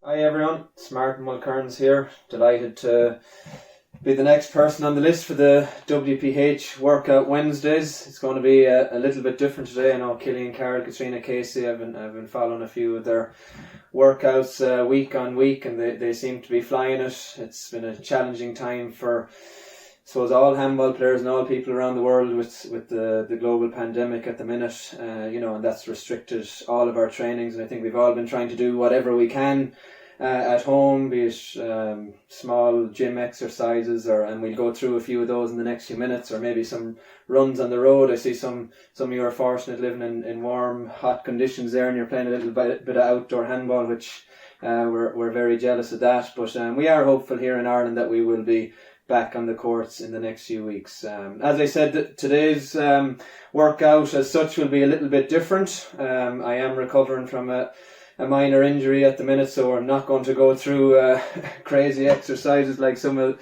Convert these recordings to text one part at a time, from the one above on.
Hi everyone, it's Martin Mulkerrins here. Delighted to be the next person on the list for the WPH Workout Wednesdays. It's going to be a little bit different today. I know Killian, Carol, Katrina, Casey, I've been following a few of their workouts week on week, and they seem to be flying it. It's been a challenging time for, I suppose, all handball players and all people around the world with the global pandemic at the minute, and that's restricted all of our trainings, and I think we've all been trying to do whatever we can at home, be it small gym exercises, and we'll go through a few of those in the next few minutes, or maybe some runs on the road. I see some of you are fortunate living in warm, hot conditions there, and you're playing a little bit of outdoor handball, which we're very jealous of that. But we are hopeful here in Ireland that we will be back on the courts in the next few weeks. As I said, today's workout as such will be a little bit different. I am recovering from a minor injury at the minute, so I'm not going to go through crazy exercises like some of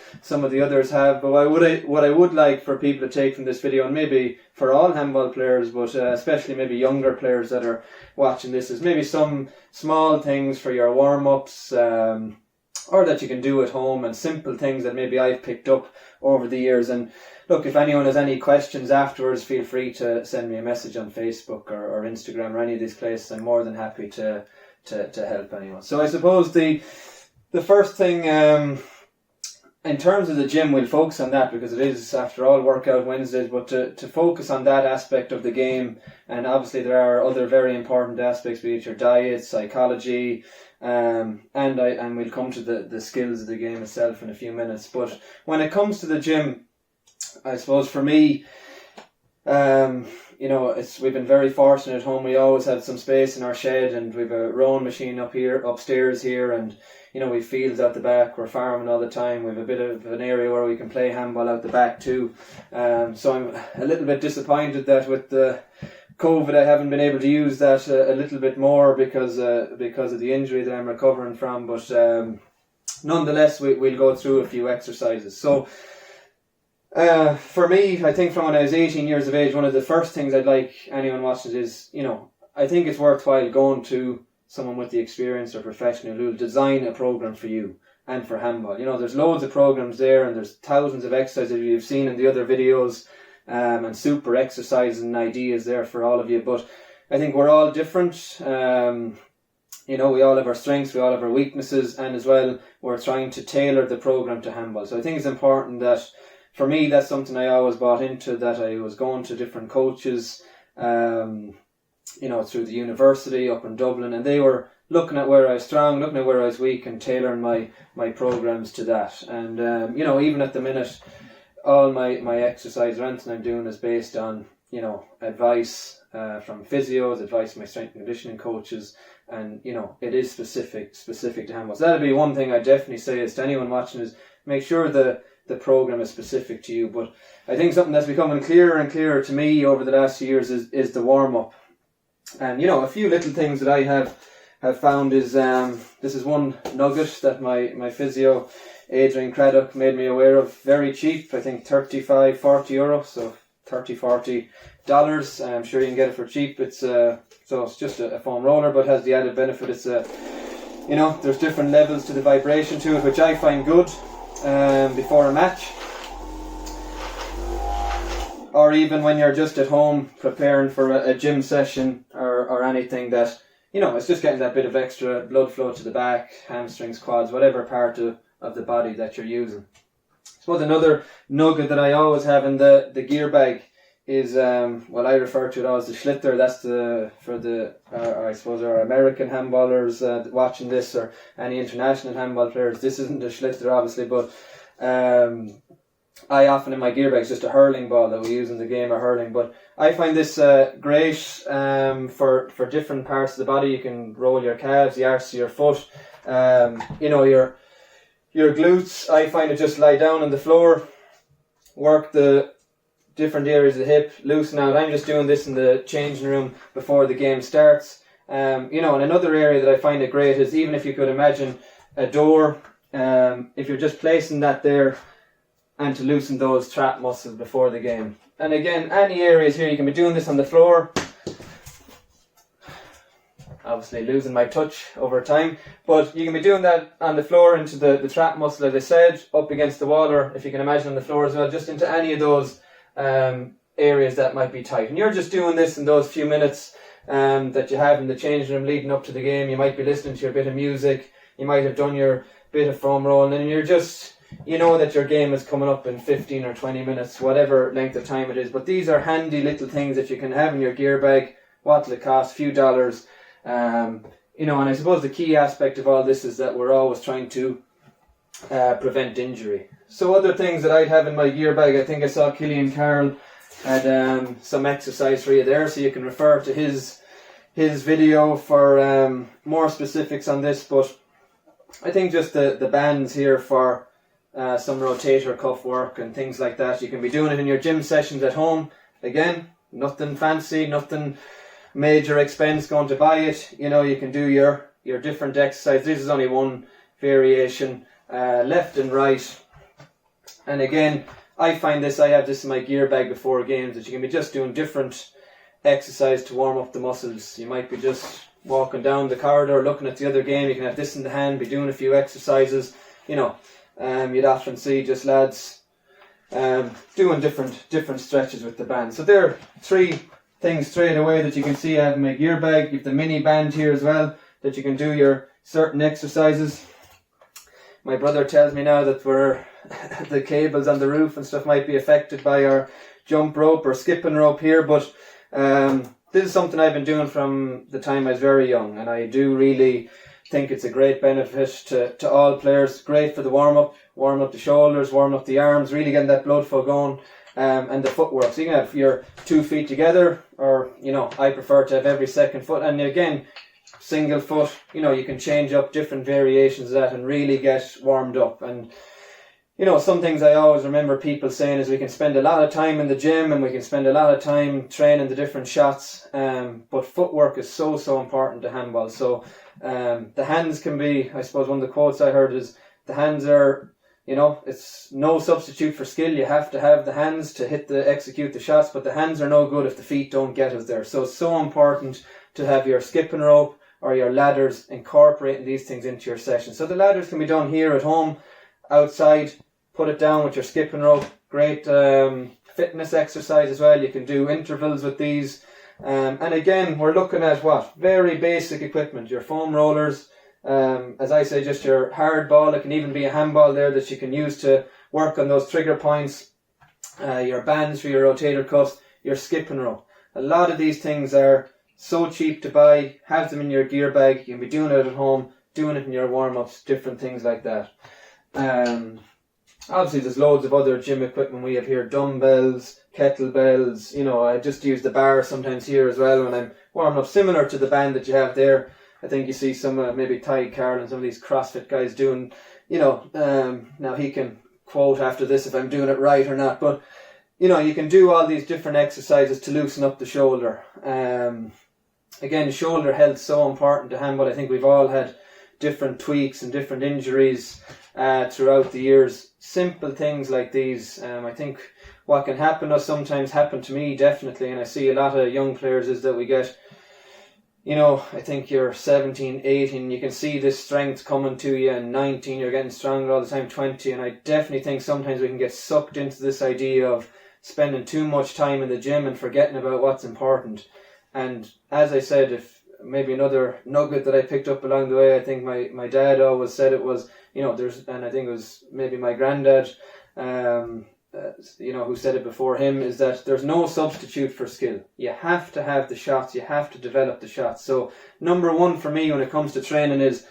the others have. But what I would like for people to take from this video, and maybe for all handball players, but especially maybe younger players that are watching this, is maybe some small things for your warm-ups, or that you can do at home, and simple things that maybe I've picked up over the years. And look, if anyone has any questions afterwards, feel free to send me a message on Facebook or Instagram or any of these places. I'm more than happy to help anyone. So I suppose the first thing, in terms of the gym, we'll focus on that because it is, after all, Workout Wednesdays, but to focus on that aspect of the game. And obviously there are other very important aspects, be it your diet, psychology, and we'll come to the skills of the game itself in a few minutes. But when it comes to the gym, I suppose for me, we've been very fortunate at home. We always had some space in our shed, and we've a rowing machine upstairs here, and we fields out the back. We're farming all the time. We've a bit of an area where we can play handball out the back too. So I'm a little bit disappointed that with the COVID I haven't been able to use that a little bit more because of the injury that I'm recovering from. But nonetheless, we'll go through a few exercises. So for me, I think from when I was 18 years of age, one of the first things I'd like anyone watching is, I think it's worthwhile going to someone with the experience or professional who will design a program for you and for handball. There's loads of programs there, and there's thousands of exercises you've seen in the other videos, and super exercises and ideas there for all of you. But I think we're all different. We all have our strengths, we all have our weaknesses, and as well, we're trying to tailor the program to handball. So I think it's important that, for me, that's something I always bought into, that I was going to different coaches, through the university up in Dublin, and they were looking at where I was strong, looking at where I was weak, and tailoring my programs to that. And, even at the minute, all my exercise or anything I'm doing is based on, advice from physios, advice from my strength and conditioning coaches, and, it is specific to handball. So that'd be one thing I definitely say is to anyone watching, is make sure the program is specific to you. But I think something that's becoming clearer and clearer to me over the last few years is the warm-up. And a few little things that I have found is, this is one nugget that my physio Adrian Craddock made me aware of, very cheap, I think €35-40, so $30-40. I'm sure you can get it for cheap. It's just a foam roller, but has the added benefit, it's there's different levels to the vibration to it, which I find good before a match, or even when you're just at home preparing for a gym session or anything, that it's just getting that bit of extra blood flow to the back, hamstrings, quads, whatever part of the body that you're using. I suppose another nugget that I always have in the gear bag is I refer to it as the Schlitter. That's I suppose our American handballers watching this, or any international handball players. This isn't a Schlitter obviously, but I often in my gear bag is just a hurling ball that we use in the game of hurling. But I find this great for different parts of the body. You can roll your calves, the arse of your foot, your glutes. I find it just lie down on the floor, work the different areas of the hip, loosen out. I'm just doing this in the changing room before the game starts. And another area that I find it great is, even if you could imagine a door, if you're just placing that there, and to loosen those trap muscles before the game. And again, any areas here, you can be doing this on the floor, obviously losing my touch over time. But you can be doing that on the floor into the trap muscle, as I said, up against the wall, or if you can imagine on the floor as well, just into any of those areas that might be tight. And you're just doing this in those few minutes that you have in the changing room leading up to the game. You might be listening to your bit of music, you might have done your bit of foam rolling, and you're just, you know that your game is coming up in 15 or 20 minutes, whatever length of time it is. But these are handy little things that you can have in your gear bag. What will it cost? A few dollars. You know, and I suppose the key aspect of all this is that we're always trying to prevent injury. So other things that I'd have in my gear bag, I think I saw Killian Carroll had some exercise for you there, so you can refer to his video for more specifics on this. But I think just the bands here for some rotator cuff work and things like that. You can be doing it in your gym sessions at home. Again, nothing fancy, nothing major expense going to buy it. You know, you can do your different exercise. This is only one variation, left and right. And again, I have this in my gear bag before games, that you can be just doing different exercise to warm up the muscles. You might be just walking down the corridor looking at the other game. You can have this in the hand, be doing a few exercises. You know, you'd often see just lads doing different stretches with the band. So there are 3 things straight away that you can see I have in my gear bag. You have the mini band here as well, that you can do your certain exercises. My brother tells me now that the cables on the roof and stuff might be affected by our jump rope or skipping rope here, but this is something I've been doing from the time I was very young, and I do really think it's a great benefit to all players. Great for the warm up the shoulders, warm up the arms, really getting that blood flow going. And the footwork. So you can have your 2 feet together, or, you know, I prefer to have every second foot. And again, single foot, you know, you can change up different variations of that and really get warmed up. And, you know, some things I always remember people saying is we can spend a lot of time in the gym and we can spend a lot of time training the different shots. But footwork is so important to handball. So the hands can be, I suppose one of the quotes I heard is, the hands are, you know, it's no substitute for skill. You have to have the hands to execute the shots, but the hands are no good if the feet don't get us there. So it's so important to have your skipping rope or your ladders incorporating these things into your session. So the ladders can be done here at home, outside, put it down with your skipping rope. Great fitness exercise as well. You can do intervals with these. And again, we're looking at very basic equipment, your foam rollers. As I say, just your hard ball. It can even be a handball there that you can use to work on those trigger points. Your bands for your rotator cuffs, your skipping rope. A lot of these things are so cheap to buy. Have them in your gear bag. You can be doing it at home, doing it in your warm-ups, different things like that. Obviously, there's loads of other gym equipment we have here. Dumbbells, kettlebells. You know, I just use the bar sometimes here as well when I'm warming up, similar to the band that you have there. I think you see some maybe Ty Carroll and some of these CrossFit guys doing, you know, now he can quote after this if I'm doing it right or not, but, you know, you can do all these different exercises to loosen up the shoulder. Again, shoulder health so important to handball. I think we've all had different tweaks and different injuries throughout the years. Simple things like these, I think what can happen or sometimes happen to me definitely, and I see a lot of young players, is that we get, you know, I think you're 17, 18, you can see this strength coming to you, and 19, you're getting stronger all the time, 20, and I definitely think sometimes we can get sucked into this idea of spending too much time in the gym and forgetting about what's important. And as I said, if maybe another nugget that I picked up along the way, I think my dad always said it was, you know, and I think it was maybe my granddad, you know, who said it before him, is that there's no substitute for skill. You have to have the shots, you have to develop the shots. So number one for me when it comes to training is,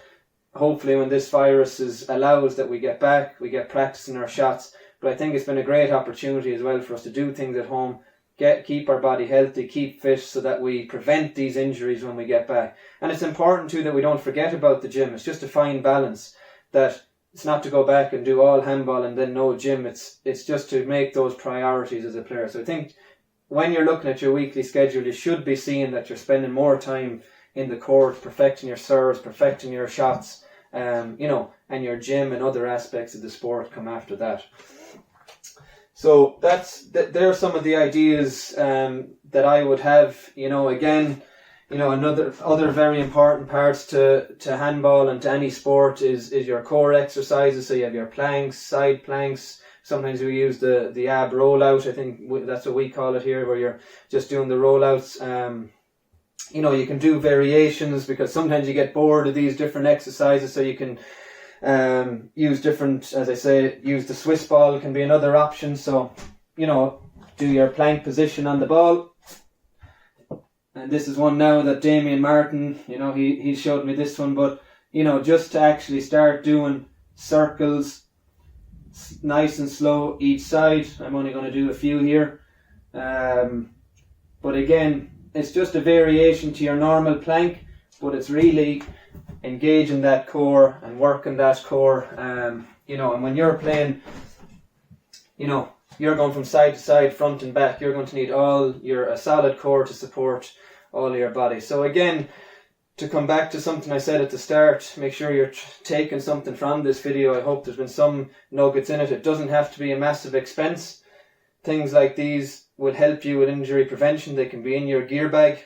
hopefully when this virus allows that we get back, we get practicing our shots. But I think it's been a great opportunity as well for us to do things at home, keep our body healthy, keep fit, so that we prevent these injuries when we get back. And it's important too that we don't forget about the gym. It's just a fine balance, that it's not to go back and do all handball and then no gym. It's just to make those priorities as a player. So I think when you're looking at your weekly schedule, you should be seeing that you're spending more time in the court, perfecting your serves, perfecting your shots, you know, and your gym and other aspects of the sport come after that. So there are some of the ideas that I would have. You know, again, other very important parts to handball and to any sport is your core exercises. So you have your planks, side planks. Sometimes we use the ab rollout. I think that's what we call it here, where you're just doing the rollouts. You can do variations because sometimes you get bored of these different exercises. So you can use different, as I say, use the Swiss ball can be another option. So, do your plank position on the ball. And this is one now that Damien Martin, he showed me this one, but, just to actually start doing circles, nice and slow each side. I'm only going to do a few here. But again, it's just a variation to your normal plank, but it's really engaging that core and working that core. And when you're playing, you're going from side to side, front and back, you're going to need a solid core to support all of your body. So again, to come back to something I said at the start, make sure you're taking something from this video. I hope there's been some nuggets in it. It doesn't have to be a massive expense. Things like these will help you with injury prevention. They can be in your gear bag.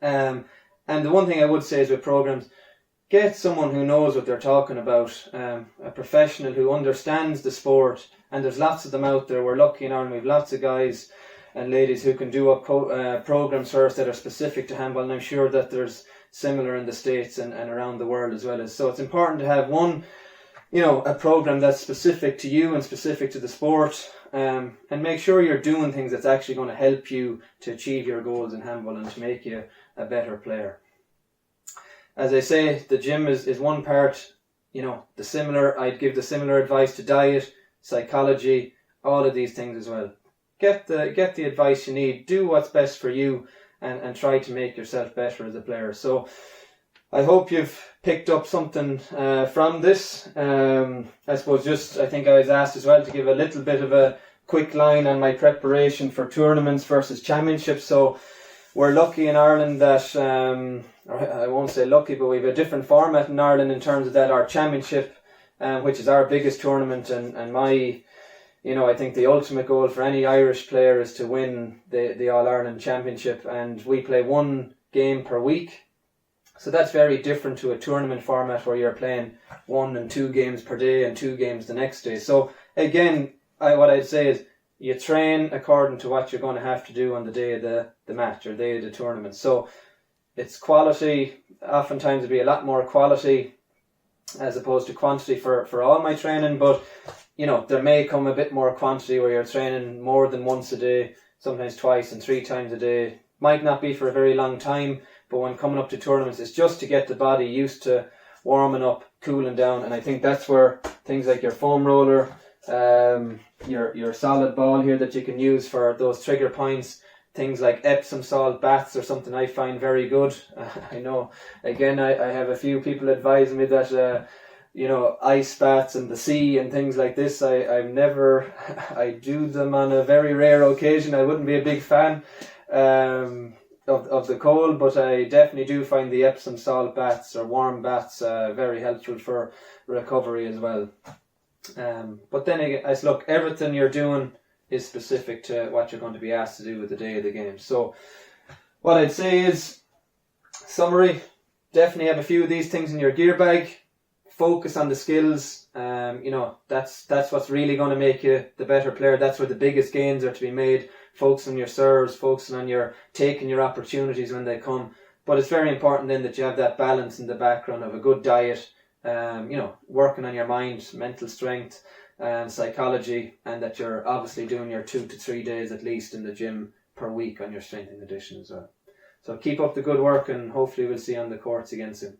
And the one thing I would say is with programs, get someone who knows what they're talking about, a professional who understands the sport, and there's lots of them out there. We're lucky in Ireland, we have lots of guys and ladies who can do up programs for us that are specific to handball, and I'm sure that there's similar in the States and around the world as well. So it's important to have a program that's specific to you and specific to the sport, and make sure you're doing things that's actually going to help you to achieve your goals in handball and to make you a better player. As I say, the gym is one part. I'd give the similar advice to diet, psychology, all of these things as well. Get the advice you need. Do what's best for you, and try to make yourself better as a player. So I hope you've picked up something from this. I suppose I think I was asked as well to give a little bit of a quick line on my preparation for tournaments versus championships. So we're lucky in Ireland that, I won't say lucky, but we have a different format in Ireland in terms of that our championship, which is our biggest tournament, and my, I think the ultimate goal for any Irish player is to win the All-Ireland Championship, and we play one game per week. So that's very different to a tournament format where you're playing 1 and 2 games per day and 2 games the next day. So again, what I'd say is you train according to what you're going to have to do on the day of the match or day of the tournament. So it's quality. Oftentimes it'll be a lot more quality as opposed to quantity for all my training, but there may come a bit more quantity where you're training more than once a day, sometimes twice and 3 times a day. Might not be for a very long time, but when coming up to tournaments, it's just to get the body used to warming up, cooling down, and I think that's where things like your foam roller, your solid ball here that you can use for those trigger points, things like Epsom salt baths or something I find very good. I know, again, I have a few people advising me that ice baths in the sea and things like this. I do them on a very rare occasion. I wouldn't be a big fan of the cold, but I definitely do find the Epsom salt baths or warm baths very helpful for recovery as well. But then again, look, everything you're doing is specific to what you're going to be asked to do with the day of the game. So what I'd say is, summary, definitely have a few of these things in your gear bag. Focus on the skills. That's what's really going to make you the better player. That's where the biggest gains are to be made. Focus on your serves, focusing on taking your opportunities when they come. But it's very important then that you have that balance in the background of a good diet, working on your mind, mental strength, and psychology, and that you're obviously doing your 2 to 3 days at least in the gym per week on your strength and conditioning as well. So keep up the good work, and hopefully we'll see you on the courts again soon.